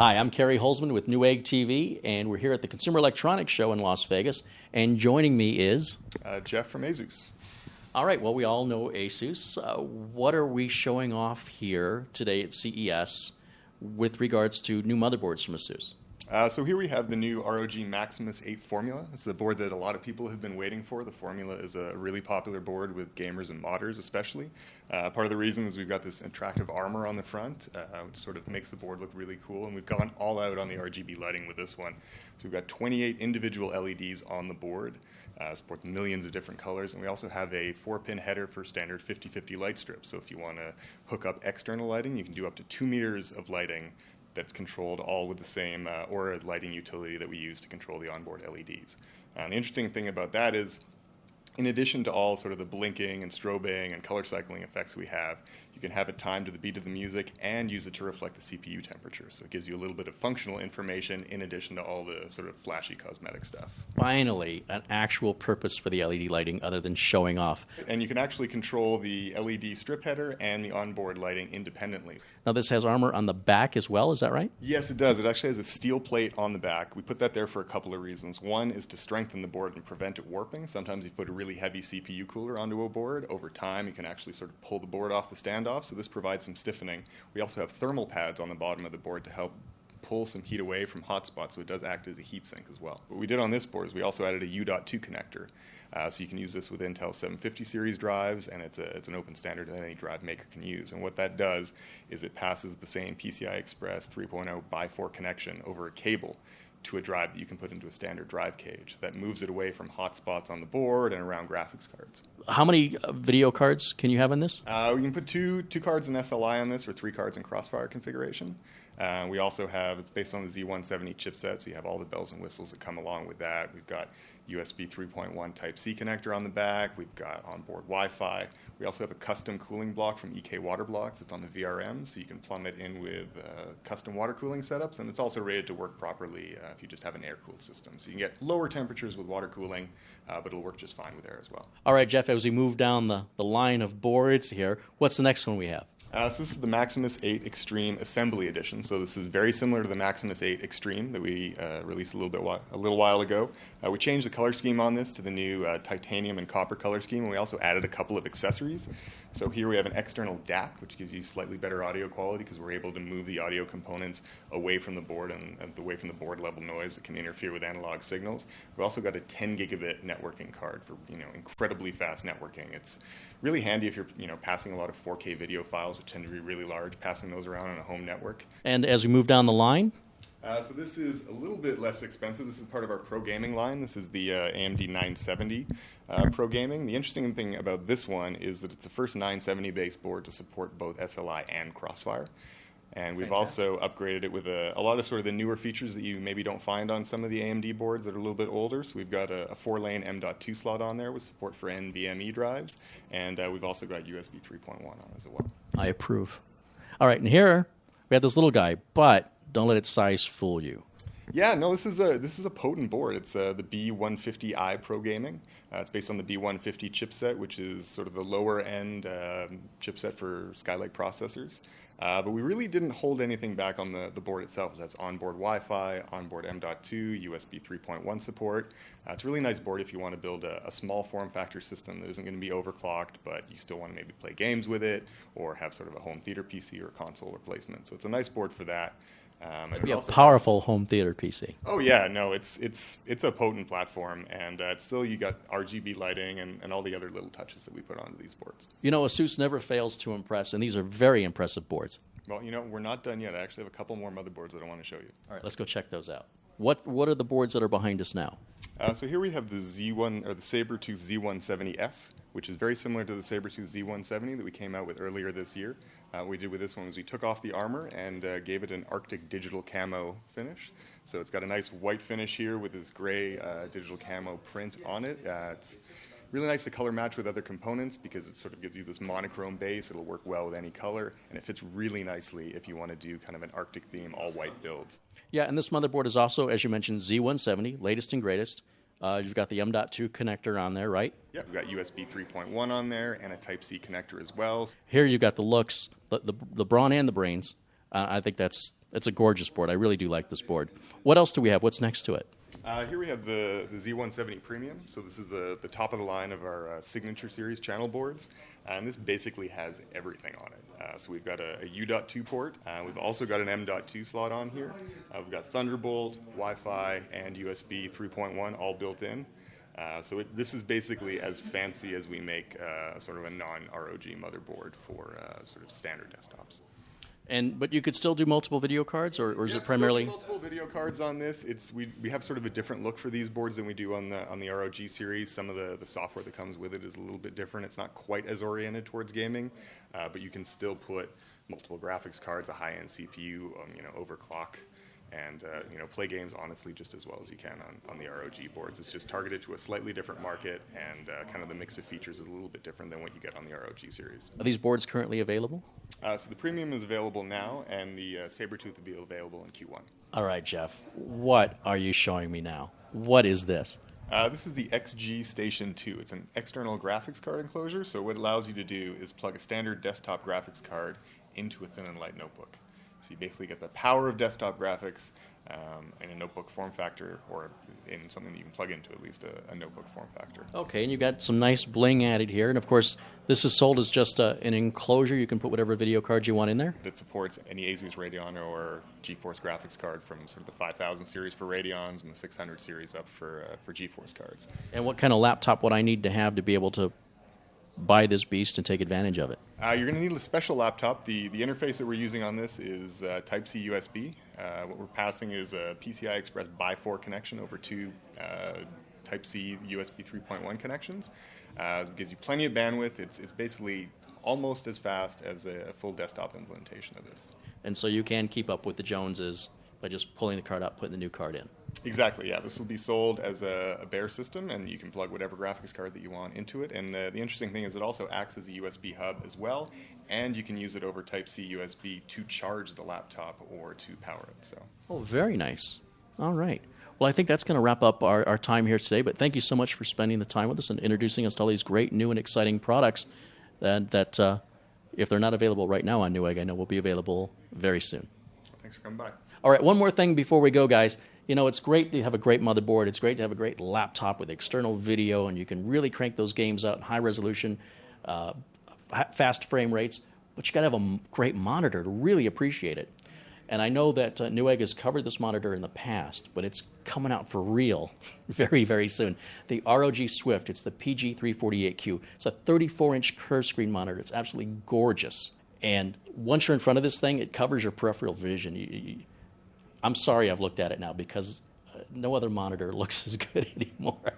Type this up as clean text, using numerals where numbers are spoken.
Hi, I'm Kerry Holzman with Newegg TV, and we're here at the Consumer Electronics Show in Las Vegas. And joining me is Jeff from ASUS. All right, well, we all know ASUS. What are we showing off here today at CES with regards to new motherboards from ASUS? So here we have the new ROG Maximus 8 Formula. This is a board that a lot of people have been waiting for. The Formula is a really popular board with gamers and modders especially. Part of the reason is we've got this attractive armor on the front, which sort of makes the board look really cool, and we've gone all out on the RGB lighting with this one. So we've got 28 individual LEDs on the board, support millions of different colors, and we also have a 4-pin header for standard 50/50 light strips. So if you want to hook up external lighting, you can do up to 2 meters of lighting that's controlled all with the same Aura lighting utility that we use to control the onboard LEDs. The interesting thing about that is, in addition to all sort of the blinking and strobing and color cycling effects we have, you can have it timed to the beat of the music and use it to reflect the CPU temperature. So it gives you a little bit of functional information in addition to all the sort of flashy cosmetic stuff. Finally, an actual purpose for the LED lighting other than showing off. And you can actually control the LED strip header and the onboard lighting independently. Now, this has armor on the back as well, is that right? Yes, it does. It actually has a steel plate on the back. We put that there for a couple of reasons. One is to strengthen the board and prevent it warping. Sometimes you put a really heavy CPU cooler onto a board. Over time, you can actually sort of pull the board off the standoff, so this provides some stiffening. We also have thermal pads on the bottom of the board to help pull some heat away from hotspots, so it does act as a heat sink as well. What we did on this board is we also added a U.2 connector, so you can use this with Intel 750 series drives, and it's an open standard that any drive maker can use. And what that does is it passes the same PCI Express 3.0 by 4 connection over a cable to a drive that you can put into a standard drive cage that moves it away from hotspots on the board and around graphics cards. How many video cards can you have in this? We can put two cards in SLI on this, or 3 cards in Crossfire configuration. We also have, it's based on the Z170 chipset, so you have all the bells and whistles that come along with that. We've got USB 3.1 Type-C connector on the back. We've got onboard Wi-Fi. We also have a custom cooling block from EK Water Blocks. It's on the VRM, so you can plumb it in with custom water cooling setups, and it's also rated to work properly if you just have an air-cooled system. So you can get lower temperatures with water cooling, but it'll work just fine with air as well. All right, Jeff, as we move down the line of boards here, what's the next one we have? So this is the Maximus 8 Extreme Assembly Edition. So this is very similar to the Maximus 8 Extreme that we released a little while ago. We changed the color scheme on this to the new titanium and copper color scheme, and we also added a couple of accessories. So here we have an external DAC, which gives you slightly better audio quality because we're able to move the audio components away from the board and away from the board level noise that can interfere with analog signals. We've also got a 10 gigabit networking card for incredibly fast networking. It's really handy if you're passing a lot of 4K video files, which tend to be really large, passing those around on a home network. And as we move down the line? So this is a little bit less expensive. This is part of our Pro Gaming line. This is the AMD 970 Pro Gaming. The interesting thing about this one is that it's the first 970-based board to support both SLI and Crossfire. And we've also upgraded it with a lot of sort of the newer features that you maybe don't find on some of the AMD boards that are a little bit older. So we've got a 4-lane M.2 slot on there with support for NVMe drives. And we've also got USB 3.1 on as well. I approve. All right, and here we have this little guy, but don't let its size fool you. Yeah, no, this is a potent board. It's the B150i Pro Gaming. It's based on the B150 chipset, which is sort of the lower end chipset for Skylake processors. But we really didn't hold anything back on the board itself. That's onboard Wi-Fi, onboard M.2, USB 3.1 support. It's a really nice board if you want to build a small form factor system that isn't going to be overclocked, but you still want to maybe play games with it or have sort of a home theater PC or console replacement. So it's a nice board for that. It'd be a powerful home theater PC. Oh yeah, no, it's a potent platform, and still you got RGB lighting and all the other little touches that we put onto these boards. ASUS never fails to impress, and these are very impressive boards. Well, we're not done yet. I actually have a couple more motherboards that I want to show you. All right, let's go check those out. What are the boards that are behind us now? So here we have the Z1 or the Sabertooth Z170S, which is very similar to the Sabertooth Z170 that we came out with earlier this year. What we did with this one was we took off the armor and gave it an Arctic digital camo finish. So it's got a nice white finish here with this gray digital camo print on it. It's really nice to color match with other components because it sort of gives you this monochrome base. It'll work well with any color, and it fits really nicely if you want to do kind of an Arctic theme, all white builds. Yeah, and this motherboard is also, as you mentioned, Z170, latest and greatest. You've got the M.2 connector on there, right? Yeah, we've got USB 3.1 on there and a Type-C connector as well. Here you've got the looks, the brawn and the brains I think it's a gorgeous board. I really do like this board. What else do we have? What's next to it? Here we have the Z170 Premium. So this is the top of the line of our Signature Series channel boards. And this basically has everything on it. So we've got a U.2 port. We've also got an M.2 slot on here. We've got Thunderbolt, Wi-Fi, and USB 3.1 all built in. So this is basically as fancy as we make sort of a non-ROG motherboard for sort of standard desktops. But you could still do multiple video cards, or is it primarily still do multiple video cards on this? We have sort of a different look for these boards than we do on the ROG series. Some of the software that comes with it is a little bit different. It's not quite as oriented towards gaming, but you can still put multiple graphics cards, a high-end CPU, overclock, and play games honestly just as well as you can on the ROG boards. It's just targeted to a slightly different market, and kind of the mix of features is a little bit different than what you get on the ROG series. Are these boards currently available? So the Premium is available now, and the Sabertooth will be available in Q1. All right, Jeff. What are you showing me now? What is this? This is the XG Station 2. It's an external graphics card enclosure, so what it allows you to do is plug a standard desktop graphics card into a thin and light notebook. So you basically get the power of desktop graphics in a notebook form factor, or in something that you can plug into at least a notebook form factor. Okay, and you've got some nice bling added here. And, of course, this is sold as just an enclosure. You can put whatever video card you want in there. It supports any Asus Radeon or GeForce graphics card from sort of the 5000 series for Radeons and the 600 series up for GeForce cards. And what kind of laptop would I need to have to be able to buy this beast and take advantage of it? You're going to need a special laptop. The interface that we're using on this is Type-C USB. What we're passing is a PCI Express by 4 connection over 2 Type-C USB 3.1 connections. It gives you plenty of bandwidth. It's basically almost as fast as a full desktop implementation of this. And so you can keep up with the Joneses by just pulling the card out, putting the new card in. Exactly, yeah. This will be sold as a bare system, and you can plug whatever graphics card that you want into it. And the interesting thing is it also acts as a USB hub as well, and you can use it over Type-C USB to charge the laptop or to power it. So. Oh, very nice. All right. Well, I think that's going to wrap up our time here today, but thank you so much for spending the time with us and introducing us to all these great new and exciting products that if they're not available right now on Newegg, I know will be available very soon. Thanks for coming by. All right, one more thing before we go, guys. It's great to have a great motherboard. It's great to have a great laptop with external video, and you can really crank those games out in high resolution, fast frame rates. But you got to have a great monitor to really appreciate it. And I know that Newegg has covered this monitor in the past, but it's coming out for real very, very soon. The ROG Swift, it's the PG348Q. It's a 34-inch curved screen monitor. It's absolutely gorgeous. And once you're in front of this thing, it covers your peripheral vision. I'm sorry I've looked at it now because no other monitor looks as good anymore.